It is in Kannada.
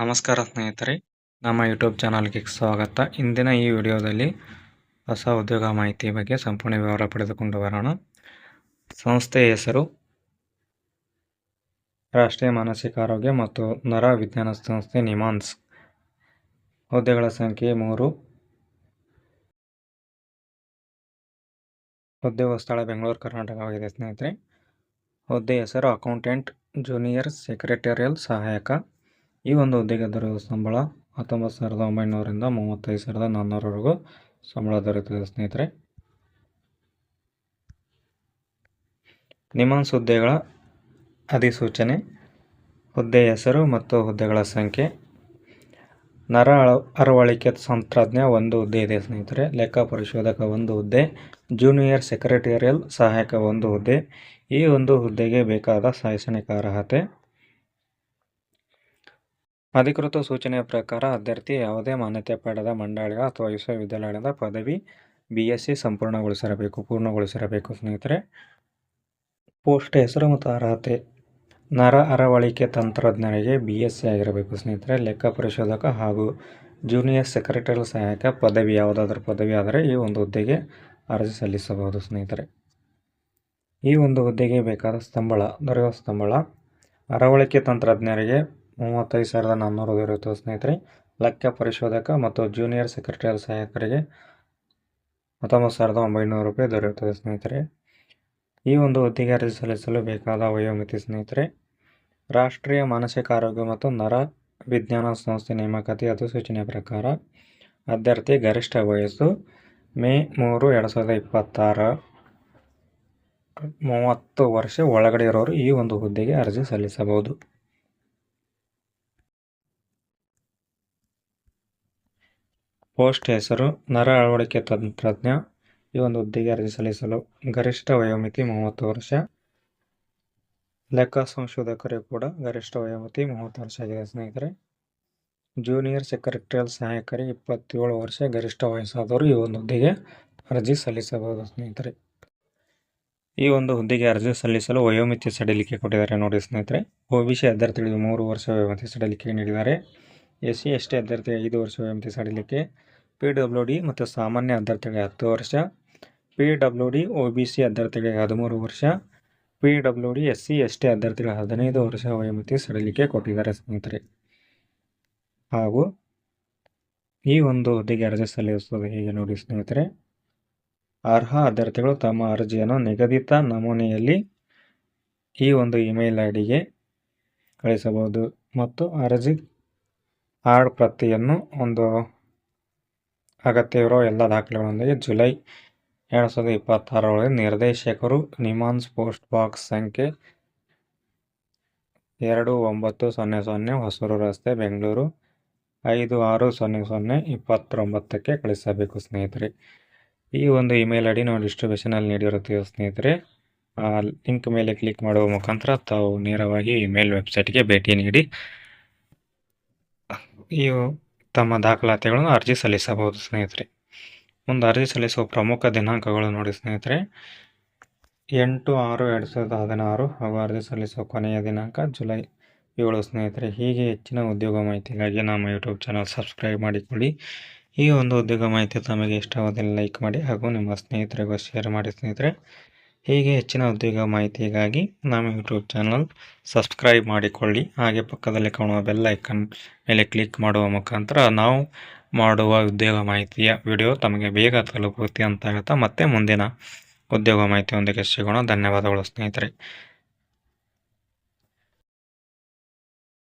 ನಮಸ್ಕಾರ ಸ್ನೇಹಿತರೆ, ನಮ್ಮ ಯೂಟ್ಯೂಬ್ ಚಾನಲ್ಗೆ ಸ್ವಾಗತ. ಇಂದಿನ ಈ ವಿಡಿಯೋದಲ್ಲಿ ಹೊಸ ಉದ್ಯೋಗ ಮಾಹಿತಿ ಬಗ್ಗೆ ಸಂಪೂರ್ಣ ವಿವರ ಪಡೆದುಕೊಂಡು ಬರೋಣ. ಸಂಸ್ಥೆಯ ಹೆಸರು ರಾಷ್ಟ್ರೀಯ ಮಾನಸಿಕ ಆರೋಗ್ಯ ಮತ್ತು ನರ ವಿಜ್ಞಾನ ಸಂಸ್ಥೆ ನಿಮಾನ್ಸ್. ಹುದ್ದೆಗಳ ಸಂಖ್ಯೆ 3. ಉದ್ಯೋಗ ಸ್ಥಳ ಬೆಂಗಳೂರು, ಕರ್ನಾಟಕವಾಗಿದೆ ಸ್ನೇಹಿತರೆ. ಹುದ್ದೆ ಹೆಸರು ಅಕೌಂಟೆಂಟ್ ಜೂನಿಯರ್ ಸೆಕ್ರೆಟರಿಯಲ್ ಸಹಾಯಕ. ಈ ಒಂದು ಹುದ್ದೆಗೆ ದೊರೆಯುವ ಸಂಬಳ 19,900ರಿಂದ 35,400ವರೆಗೂ ಸಂಬಳ ದೊರೆಯುತ್ತದೆ ಸ್ನೇಹಿತರೆ. ನಿಮಾನ್ಸ್ ಹುದ್ದೆಗಳ ಅಧಿಸೂಚನೆ, ಹುದ್ದೆ ಹೆಸರು ಮತ್ತು ಹುದ್ದೆಗಳ ಸಂಖ್ಯೆ. ನರ ಅರವಳಿಕೆ ತಂತ್ರಜ್ಞ 1 ಹುದ್ದೆ ಇದೆ ಸ್ನೇಹಿತರೆ. ಲೆಕ್ಕ ಪರಿಶೋಧಕ 1 ಹುದ್ದೆ. ಜೂನಿಯರ್ ಸೆಕ್ರೆಟರಿಯಲ್ ಸಹಾಯಕ 1 ಹುದ್ದೆ. ಈ ಒಂದು ಹುದ್ದೆಗೆ ಬೇಕಾದ ಶೈಕ್ಷಣಿಕ ಅರ್ಹತೆ. ಅಧಿಕೃತ ಸೂಚನೆಯ ಪ್ರಕಾರ ಅಭ್ಯರ್ಥಿ ಯಾವುದೇ ಮಾನ್ಯತೆ ಪಡೆದ ಮಂಡಳಿಯ ಅಥವಾ ವಿಶ್ವವಿದ್ಯಾಲಯದ ಪದವಿ BSc ಪೂರ್ಣಗೊಳಿಸಿರಬೇಕು ಸ್ನೇಹಿತರೆ. ಪೋಸ್ಟ್ ಹೆಸರು ಮತ್ತು ಅರ್ಹತೆ. ನರ ಅರವಳಿಕೆ ತಂತ್ರಜ್ಞರಿಗೆ BSc ಆಗಿರಬೇಕು ಸ್ನೇಹಿತರೆ. ಲೆಕ್ಕ ಪರಿಶೋಧಕ ಹಾಗೂ ಜೂನಿಯರ್ ಸೆಕ್ರೆಟರಿಯಲ್ ಸಹಾಯಕ ಪದವಿ ಯಾವುದಾದ್ರೂ ಪದವಿ ಆದರೆ ಈ ಒಂದು ಹುದ್ದೆಗೆ ಅರ್ಜಿ ಸಲ್ಲಿಸಬಹುದು ಸ್ನೇಹಿತರೆ. ಈ ಒಂದು ಹುದ್ದೆಗೆ ಬೇಕಾದ ದೊರೆಯುವ ಸಂಬಳ ಅರವಳಿಕೆ ತಂತ್ರಜ್ಞರಿಗೆ 35,400 ದೊರೆಯುತ್ತದೆ ಸ್ನೇಹಿತರೆ. ಲೆಕ್ಕ ಪರಿಶೋಧಕ ಮತ್ತು ಜೂನಿಯರ್ ಸೆಕ್ರೆಟರಿಯಲ್ ಸಹಾಯಕರಿಗೆ 19,900 ರೂಪಾಯಿ ದೊರೆಯುತ್ತದೆ ಸ್ನೇಹಿತರೆ. ಈ ಒಂದು ಹುದ್ದೆಗೆ ಅರ್ಜಿ ಸಲ್ಲಿಸಲು ಬೇಕಾದ ವಯೋಮಿತಿ ಸ್ನೇಹಿತರೆ. ರಾಷ್ಟ್ರೀಯ ಮಾನಸಿಕ ಆರೋಗ್ಯ ಮತ್ತು ನರ ವಿಜ್ಞಾನ ಸಂಸ್ಥೆ ನೇಮಕಾತಿ ಅಧಿಸೂಚನೆಯ ಪ್ರಕಾರ ಅಭ್ಯರ್ಥಿ ಗರಿಷ್ಠ ವಯಸ್ಸು ಮೇ 3, 2026 30 ವರ್ಷ ಒಳಗಡೆ ಇರೋರು ಈ ಒಂದು ಹುದ್ದೆಗೆ ಅರ್ಜಿ ಸಲ್ಲಿಸಬಹುದು. ಪೋಸ್ಟ್ ಹೆಸರು ನರ ಅಳವಡಿಕೆ ತಂತ್ರಜ್ಞ. ಈ ಒಂದು ಹುದ್ದೆಗೆ ಅರ್ಜಿ ಸಲ್ಲಿಸಲು ಗರಿಷ್ಠ ವಯೋಮಿತಿ 30 ವರ್ಷ. ಲೆಕ್ಕ ಸಂಶೋಧಕರು ಕೂಡ ಗರಿಷ್ಠ ವಯೋಮಿತಿ 30 ವರ್ಷ ಆಗಿದೆ ಸ್ನೇಹಿತರೆ. ಜೂನಿಯರ್ ಸೆಕ್ರೆಟರಿಯಲ್ ಸಹಾಯಕರಿಗೆ 27 ವರ್ಷ ಗರಿಷ್ಠ ವಯಸ್ಸಾದವರು ಈ ಒಂದು ಹುದ್ದೆಗೆ ಅರ್ಜಿ ಸಲ್ಲಿಸಬಹುದು ಸ್ನೇಹಿತರೆ. ಈ ಒಂದು ಹುದ್ದೆಗೆ ಅರ್ಜಿ ಸಲ್ಲಿಸಲು ವಯೋಮಿತಿ ಸಡಿಲಿಕೆ ಕೊಟ್ಟಿದ್ದಾರೆ ನೋಡಿ ಸ್ನೇಹಿತರೆ. OBC ಅಭ್ಯರ್ಥಿಗಳಿಗೆ 3 ವರ್ಷ ವಯೋಮಿತಿ ಸಡಿಲಿಕೆ ನೀಡಿದ್ದಾರೆ. SC ST ಅಭ್ಯರ್ಥಿಗೆ 5 ವರ್ಷ ವಯೋಮಿತಿ ಸಡಿಲಿಕೆ. PWD ಮತ್ತು ಸಾಮಾನ್ಯ ಅಭ್ಯರ್ಥಿಗಳಿಗೆ 10 ವರ್ಷ. PWD OBC ಅಭ್ಯರ್ಥಿಗಳಿಗೆ 13 ವರ್ಷ. PWD SC ST ಅಭ್ಯರ್ಥಿಗಳಿಗೆ 15 ವರ್ಷ ವಯೋಮಿತಿ ಸಡಿಲಿಕೆ ಕೊಟ್ಟಿದ್ದಾರೆ ಸ್ನೇಹಿತರೆ. ಹಾಗೂ ಈ ಒಂದು ಹುದ್ದೆಗೆ ಅರ್ಜಿ ಸಲ್ಲಿಸುವುದು ಹೇಗೆ ನೋಡಿ ಸ್ನೇಹಿತರೆ. ಅರ್ಹ ಅಭ್ಯರ್ಥಿಗಳು ತಮ್ಮ ಅರ್ಜಿಯನ್ನು ನಿಗದಿತ ನಮೂನೆಯಲ್ಲಿ ಈ ಒಂದು ಇಮೇಲ್ IDಗೆ ಕಳಿಸಬಹುದು ಮತ್ತು ಅರ್ಜಿ ಹಾರ್ಡ್ ಪ್ರತಿಯನ್ನು ಒಂದು ಅಗತ್ಯವಿರುವ ಎಲ್ಲ ದಾಖಲೆಗಳೊಂದಿಗೆ ಜುಲೈ 2026 ನಿರ್ದೇಶಕರು ನಿಮಾನ್ಸ್ ಪೋಸ್ಟ್ ಬಾಕ್ಸ್ ಸಂಖ್ಯೆ 2900 ಹೊಸೂರು ರಸ್ತೆ, ಬೆಂಗಳೂರು 560029ಕ್ಕೆ ಕಳಿಸಬೇಕು ಸ್ನೇಹಿತರೆ. ಈ ಒಂದು ಇಮೇಲ್ ID ನಾವು ಡಿಸ್ಕ್ರಿಪ್ಷನಲ್ಲಿ ನೀಡಿರುತ್ತೇವೆ ಸ್ನೇಹಿತರೆ. ಆ ಲಿಂಕ್ ಮೇಲೆ ಕ್ಲಿಕ್ ಮಾಡುವ ಮುಖಾಂತರ ತಾವು ನೇರವಾಗಿ ಇಮೇಲ್ ವೆಬ್ಸೈಟ್ಗೆ ಭೇಟಿ ನೀಡಿ ಈ ತಮ್ಮ ದಾಖಲಾತಿಗಳನ್ನು ಅರ್ಜಿ ಸಲ್ಲಿಸಬಹುದು ಸ್ನೇಹಿತರೆ. ಮುಂದೆ ಅರ್ಜಿ ಸಲ್ಲಿಸುವ ಪ್ರಮುಖ ದಿನಾಂಕಗಳು ನೋಡಿ ಸ್ನೇಹಿತರೆ. 8/6/2016 ಹಾಗೂ ಅರ್ಜಿ ಸಲ್ಲಿಸುವ ಕೊನೆಯ ದಿನಾಂಕ ಜುಲೈ 7 ಸ್ನೇಹಿತರೆ. ಹೀಗೆ ಹೆಚ್ಚಿನ ಉದ್ಯೋಗ ಮಾಹಿತಿಗಾಗಿ ನಮ್ಮ ಯೂಟ್ಯೂಬ್ ಚಾನಲ್ ಸಬ್ಸ್ಕ್ರೈಬ್ ಮಾಡಿಕೊಳ್ಳಿ. ಈ ಒಂದು ಉದ್ಯೋಗ ಮಾಹಿತಿ ತಮಗೆ ಇಷ್ಟವಾದಲ್ಲಿ ಲೈಕ್ ಮಾಡಿ ಹಾಗೂ ನಿಮ್ಮ ಸ್ನೇಹಿತರಿಗೂ ಶೇರ್ ಮಾಡಿ ಸ್ನೇಹಿತರೆ. ಹೀಗೆ ಹೆಚ್ಚಿನ ಉದ್ಯೋಗ ಮಾಹಿತಿಗಾಗಿ ನಮ್ಮ ಯೂಟ್ಯೂಬ್ ಚಾನಲ್ ಸಬ್ಸ್ಕ್ರೈಬ್ ಮಾಡಿಕೊಳ್ಳಿ. ಹಾಗೆ ಪಕ್ಕದಲ್ಲಿ ಕಾಣುವ ಬೆಲ್ ಐಕನ್ ಮೇಲೆ ಕ್ಲಿಕ್ ಮಾಡುವ ಮುಖಾಂತರ ನಾವು ಮಾಡುವ ಉದ್ಯೋಗ ಮಾಹಿತಿಯ ವಿಡಿಯೋ ತಮಗೆ ಬೇಗ ತಲುಪುತ್ತೆ ಅಂತ ಹೇಳ್ತಾ ಮತ್ತೆ ಮುಂದಿನ ಉದ್ಯೋಗ ಮಾಹಿತಿಯೊಂದಿಗೆ ಸಿಗೋಣ. ಧನ್ಯವಾದಗಳು ಸ್ನೇಹಿತರೆ.